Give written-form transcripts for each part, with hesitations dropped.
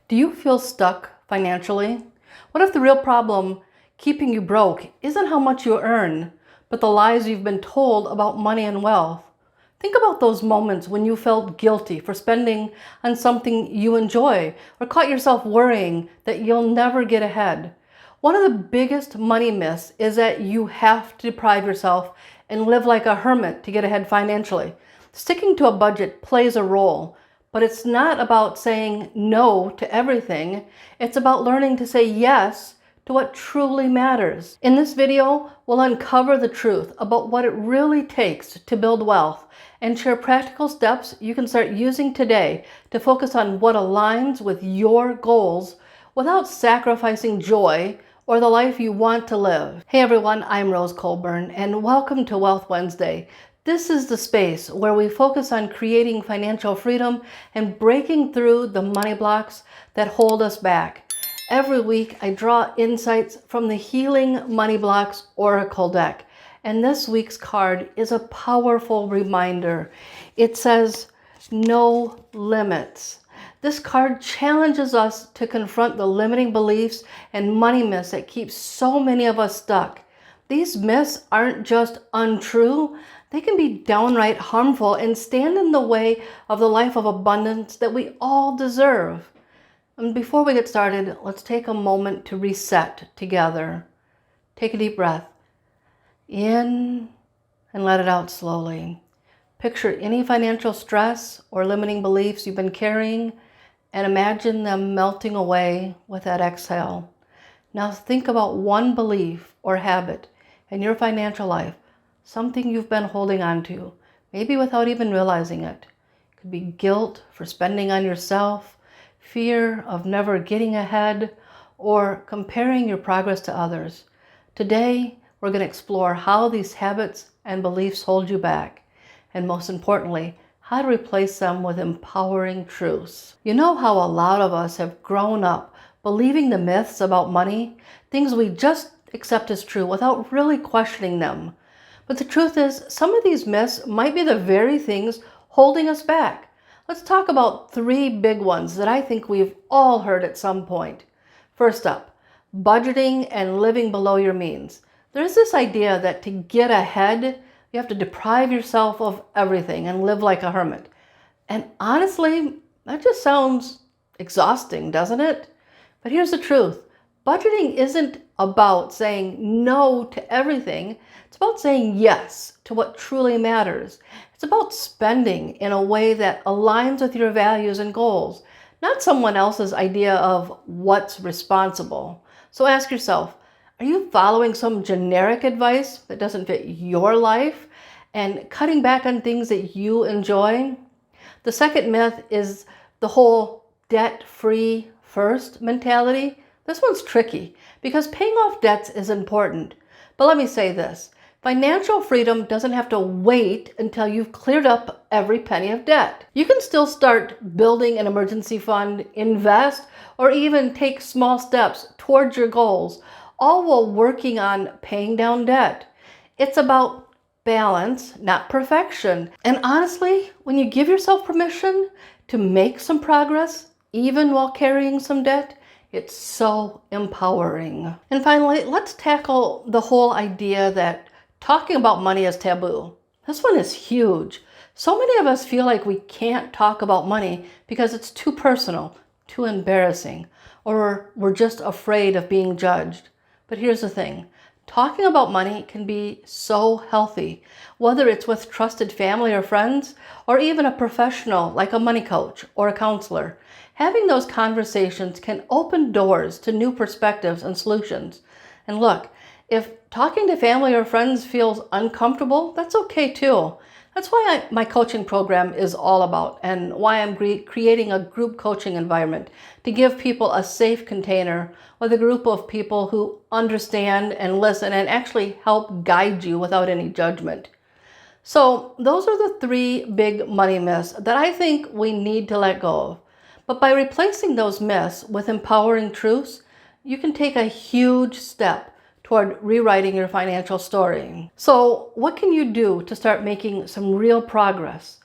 Do you feel stuck financially? What if the real problem keeping you broke isn't how much you earn, but the lies you've been told about money and wealth? Think about those moments when you felt guilty for spending on something you enjoy or caught yourself worrying that you'll never get ahead. One of the biggest money myths is that you have to deprive yourself and live like a hermit to get ahead financially. Sticking to a budget plays a role, but it's not about saying no to everything. It's about learning to say yes to what truly matters. In this video, we'll uncover the truth about what it really takes to build wealth and share practical steps you can start using today to focus on what aligns with your goals without sacrificing joy or the life you want to live. Hey everyone, I'm Rose Colburn, and welcome to Wealth Wednesday. This is the space where we focus on creating financial freedom and breaking through the money blocks that hold us back. Every week, I draw insights from the Healing Money Blocks Oracle deck. And this week's card is a powerful reminder. It says, no limits. This card challenges us to confront the limiting beliefs and money myths that keep so many of us stuck. These myths aren't just untrue, they can be downright harmful and stand in the way of the life of abundance that we all deserve. And before we get started, let's take a moment to reset together. Take a deep breath in and let it out slowly. Picture any financial stress or limiting beliefs you've been carrying and imagine them melting away with that exhale. Now think about one belief or habit in your financial life, something you've been holding on to, maybe without even realizing it. It could be guilt for spending on yourself, fear of never getting ahead, or comparing your progress to others. Today, we're going to explore how these habits and beliefs hold you back, and most importantly, how to replace them with empowering truths. You know how a lot of us have grown up believing the myths about money, things we just accept as true without really questioning them. But the truth is, some of these myths might be the very things holding us back. Let's talk about three big ones that I think we've all heard at some point. First up, budgeting and living below your means. There's this idea that to get ahead, you have to deprive yourself of everything and live like a hermit. And honestly, that just sounds exhausting, doesn't it? But here's the truth. Budgeting isn't about saying no to everything. It's about saying yes to what truly matters. It's about spending in a way that aligns with your values and goals, not someone else's idea of what's responsible. So ask yourself, are you following some generic advice that doesn't fit your life and cutting back on things that you enjoy? The second myth is the whole debt-free first mentality. This one's tricky because paying off debts is important. But let me say this, financial freedom doesn't have to wait until you've cleared up every penny of debt. You can still start building an emergency fund, invest, or even take small steps towards your goals, all while working on paying down debt. It's about balance, not perfection. And honestly, when you give yourself permission to make some progress, even while carrying some debt, it's so empowering. And finally, let's tackle the whole idea that talking about money is taboo. This one is huge. So many of us feel like we can't talk about money because it's too personal, too embarrassing, or we're just afraid of being judged. But here's the thing. Talking about money can be so healthy, whether it's with trusted family or friends, or even a professional like a money coach or a counselor. Having those conversations can open doors to new perspectives and solutions. And look, if talking to family or friends feels uncomfortable, that's okay too. That's why my coaching program is all about, and why I'm creating a group coaching environment to give people a safe container with a group of people who understand and listen and actually help guide you without any judgment. So those are the three big money myths that I think we need to let go of. But by replacing those myths with empowering truths, you can take a huge step toward rewriting your financial story. So what can you do to start making some real progress?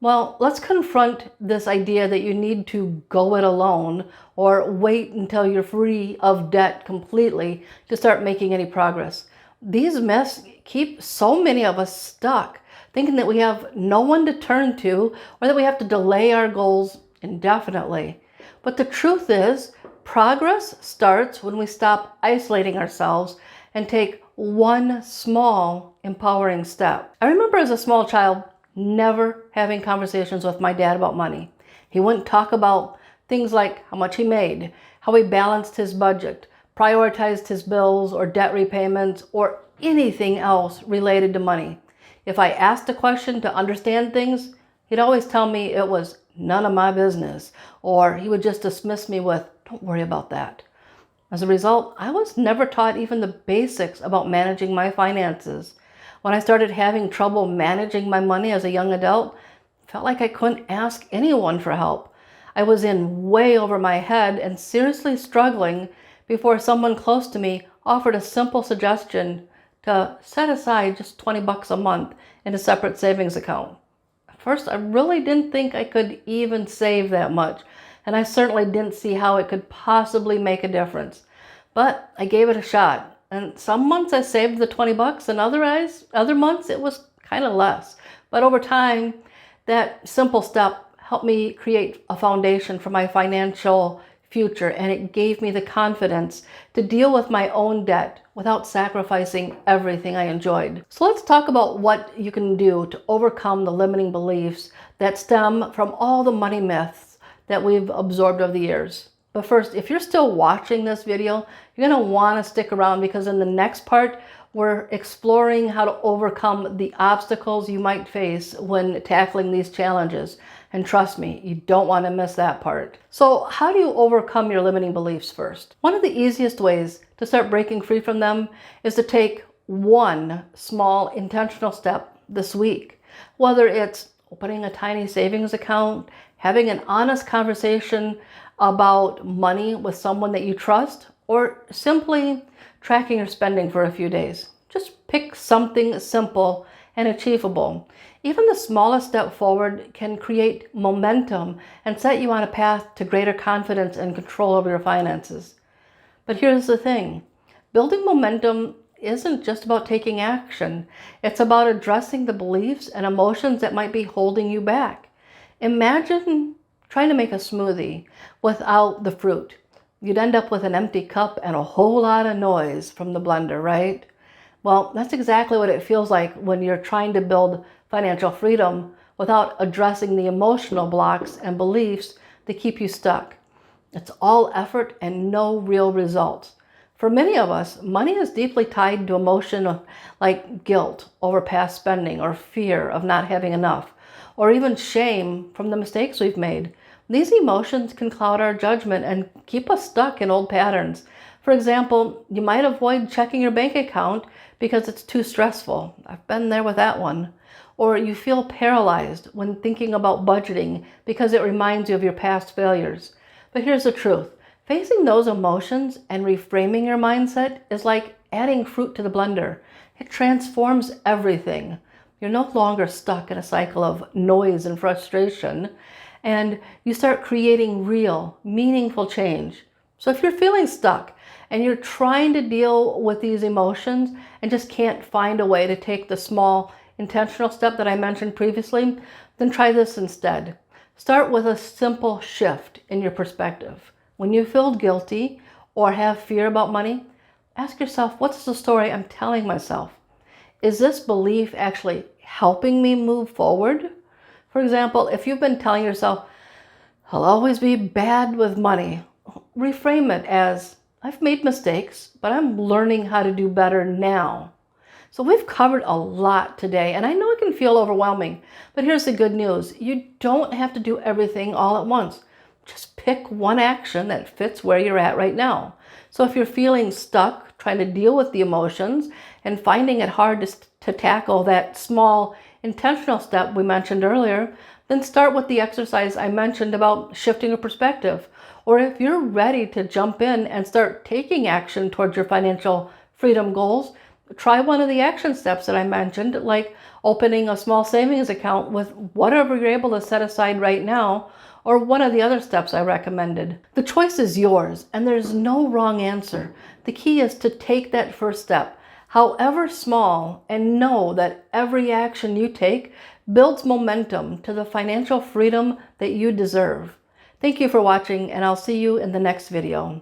Well, let's confront this idea that you need to go it alone or wait until you're free of debt completely to start making any progress. These myths keep so many of us stuck, thinking that we have no one to turn to or that we have to delay our goals indefinitely. But the truth is, progress starts when we stop isolating ourselves and take one small, empowering step. I remember as a small child never having conversations with my dad about money. He wouldn't talk about things like how much he made, how he balanced his budget, prioritized his bills or debt repayments, or anything else related to money. If I asked a question to understand things, he'd always tell me it was none of my business, or he would just dismiss me with, "Don't worry about that." As a result, I was never taught even the basics about managing my finances. When I started having trouble managing my money as a young adult, I felt like I couldn't ask anyone for help. I was in way over my head and seriously struggling before someone close to me offered a simple suggestion to set aside just $20 a month in a separate savings account. At first, I really didn't think I could even save that much, and I certainly didn't see how it could possibly make a difference. But I gave it a shot. And some months I saved the $20 and other months it was kind of less. But over time, that simple step helped me create a foundation for my financial future, and it gave me the confidence to deal with my own debt without sacrificing everything I enjoyed. So let's talk about what you can do to overcome the limiting beliefs that stem from all the money myths that we've absorbed over the years. But first, if you're still watching this video, you're going to want to stick around because in the next part, we're exploring how to overcome the obstacles you might face when tackling these challenges. And trust me, you don't want to miss that part. So how do you overcome your limiting beliefs first? One of the easiest ways to start breaking free from them is to take one small intentional step this week. Whether it's opening a tiny savings account, having an honest conversation about money with someone that you trust, or simply tracking your spending for a few days. Just pick something simple and achievable. Even the smallest step forward can create momentum and set you on a path to greater confidence and control over your finances. But here's the thing, building momentum isn't just about taking action. It's about addressing the beliefs and emotions that might be holding you back. Imagine trying to make a smoothie without the fruit. You'd end up with an empty cup and a whole lot of noise from the blender, right? Well, that's exactly what it feels like when you're trying to build financial freedom without addressing the emotional blocks and beliefs that keep you stuck. It's all effort and no real results. For many of us, money is deeply tied to emotion like guilt over past spending or fear of not having enough, or even shame from the mistakes we've made. These emotions can cloud our judgment and keep us stuck in old patterns. For example, you might avoid checking your bank account because it's too stressful. I've been there with that one. Or you feel paralyzed when thinking about budgeting because it reminds you of your past failures. But here's the truth. Facing those emotions and reframing your mindset is like adding fruit to the blender. It transforms everything. You're no longer stuck in a cycle of noise and frustration, and you start creating real, meaningful change. So if you're feeling stuck and you're trying to deal with these emotions and just can't find a way to take the small, intentional step that I mentioned previously, then try this instead. Start with a simple shift in your perspective. When you feel guilty or have fear about money, ask yourself, what's the story I'm telling myself? Is this belief actually helping me move forward? For example, if you've been telling yourself, I'll always be bad with money, reframe it as, I've made mistakes, but I'm learning how to do better now. So we've covered a lot today, and I know it can feel overwhelming, but here's the good news. You don't have to do everything all at once. Just pick one action that fits where you're at right now. So if you're feeling stuck, trying to deal with the emotions and finding it hard to tackle that small intentional step we mentioned earlier, then start with the exercise I mentioned about shifting your perspective. Or if you're ready to jump in and start taking action towards your financial freedom goals, Try one of the action steps that I mentioned, like opening a small savings account with whatever you're able to set aside right now, or one of the other steps I recommended. The choice is yours, and there's no wrong answer. The key is to take that first step, however small, and know that every action you take builds momentum to the financial freedom that you deserve. Thank you for watching, and I'll see you in the next video.